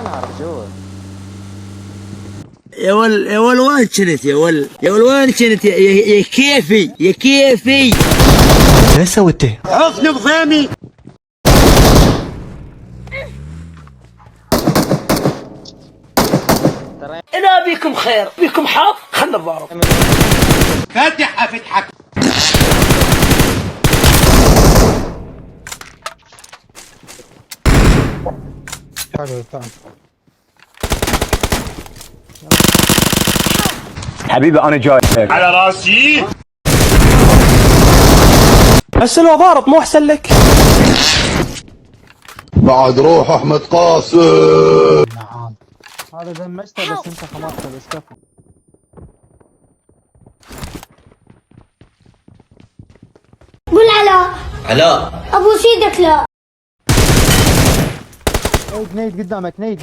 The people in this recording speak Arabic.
عنها رجول. يا ول وين كنت يا ول وين كنت يا كيفي يا كيفي. ايش سويتي؟ حفني بخيمي. لا بيكم خير، بيكم حظ، خلنا نضارب. فاتحة فتحك. حبيبي انا جاي على راسي. بس لو ضارب مو احسن لك؟ بعد روح احمد قاسم. هذا دمجته بس انت خلصت بس كفو. قول علاء علاء ابو سيدك لا. نيد قدامك نيد.